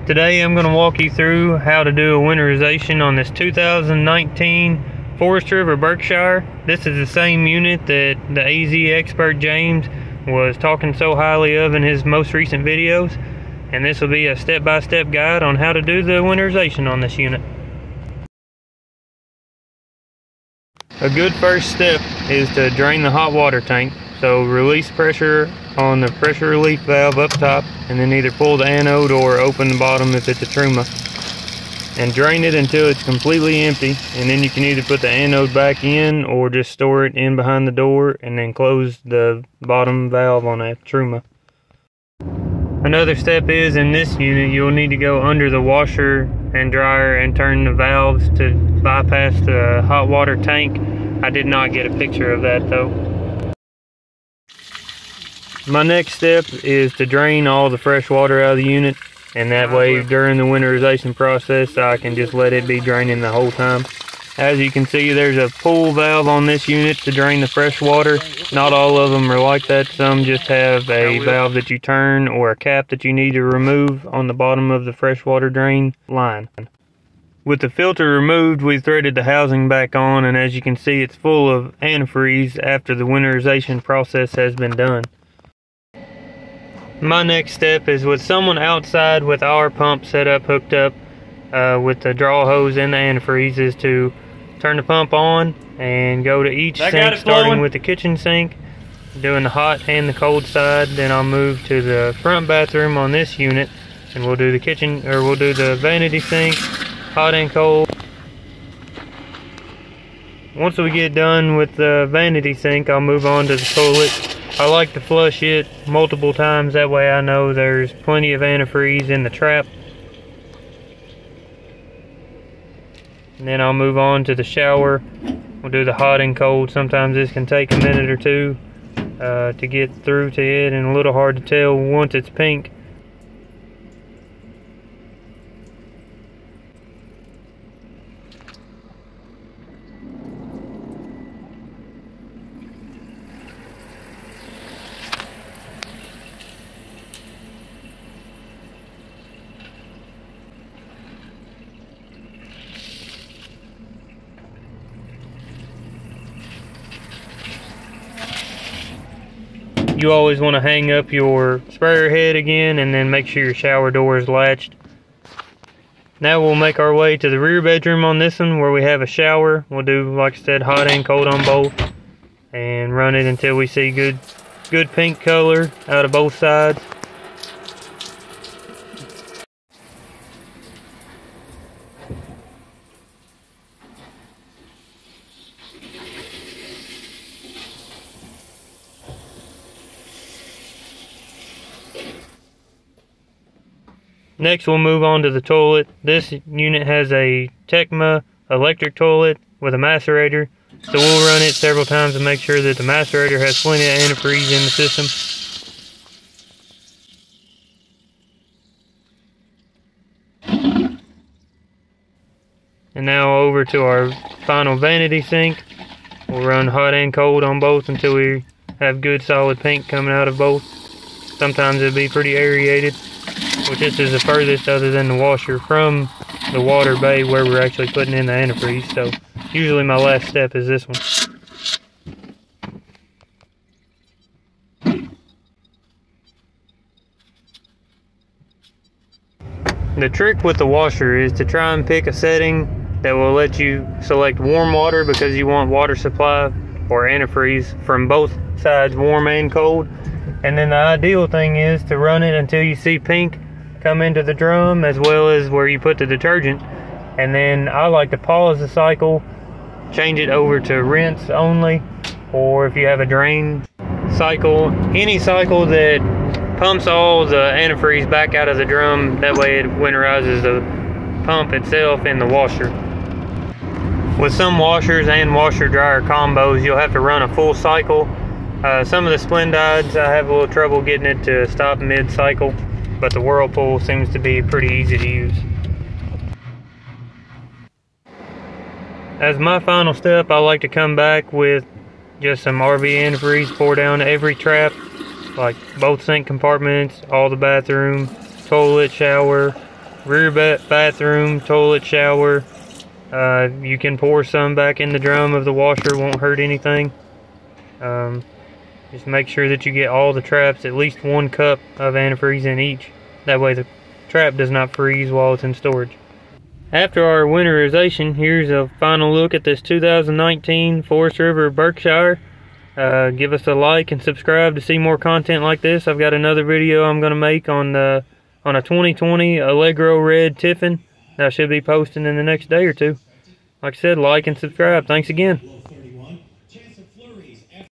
Today I'm going to walk you through how to do a winterization on this 2019 Forest River Berkshire. This is the same unit that the AZ expert James was talking so highly of in his most recent videos, and this will be a step-by-step guide on how to do the winterization on this unit. A good first step is to drain the hot water tank. So release pressure on the pressure relief valve up top, and then either pull the anode or open the bottom if it's a Truma, and drain it until it's completely empty, and then you can either put the anode back in or just store it in behind the door and then close the bottom valve on that Truma. Another step is, in this unit you'll need to go under the washer and dryer and turn the valves to bypass the hot water tank. I did not get a picture of that though. My next step is to drain all the fresh water out of the unit, and that way during the winterization process I can just let it be draining the whole time. As you can see, there's a pull valve on this unit to drain the fresh water. Not all of them are like that. Some just have a valve that you turn or a cap that you need to remove on the bottom of the freshwater drain line. With the filter removed, we threaded the housing back on, and as you can see, it's full of antifreeze after the winterization process has been done. My next step is with someone outside with our pump set up, hooked up with the draw hose and the antifreeze, is to turn the pump on and go to each sink, starting with the kitchen sink, doing the hot and the cold side. Then I'll move to the front bathroom on this unit, and we'll do the kitchen, or we'll do the vanity sink, hot and cold. Once we get done with the vanity sink, I'll move on to the toilet. I like to flush it multiple times, that way I know there's plenty of antifreeze in the trap. And then I'll move on to the shower. We'll do the hot and cold. Sometimes this can take a minute or two to get through to it, and a little hard to tell once it's pink. You always want to hang up your sprayer head again, and then make sure your shower door is latched. Now we'll make our way to the rear bedroom on this one, where we have a shower. We'll do, like I said, hot and cold on both, and run it until we see good pink color out of both sides. Next we'll move on to the toilet. This unit has a Tiffin electric toilet with a macerator, so we'll run it several times to make sure that the macerator has plenty of antifreeze in the system. And now over to our final vanity sink. We'll run hot and cold on both until we have good solid pink coming out of both. Sometimes it'll be pretty aerated, which this is the furthest other than the washer from the water bay where we're actually putting in the antifreeze. So usually my last step is this one. The trick with the washer is to try and pick a setting that will let you select warm water, because you want water supply or antifreeze from both sides, warm and cold. And then the ideal thing is to run it until you see pink come into the drum, as well as where you put the detergent. And then I like to pause the cycle, change it over to rinse only, or if you have a drain cycle, any cycle that pumps all the antifreeze back out of the drum. That way it winterizes the pump itself in the washer. With some washers and washer dryer combos, you'll have to run a full cycle. Some of the Splendides, I have a little trouble getting it to stop mid-cycle, but the Whirlpool seems to be pretty easy to use. As my final step, I like to come back with just some RV antifreeze, pour down every trap, like both sink compartments, all the bathroom, toilet, shower, rear bathroom, toilet, shower. You can pour some back in the drum of the washer, won't hurt anything. Just make sure that you get all the traps, at least 1 cup of antifreeze in each. That way the trap does not freeze while it's in storage. After our winterization, here's a final look at this 2019 Forest River Berkshire. Give us a like and subscribe to see more content like this. I've got another video I'm going to make on a 2020 Allegro RED Tiffin that I should be posting in the next day or two. Like I said, like and subscribe. Thanks again.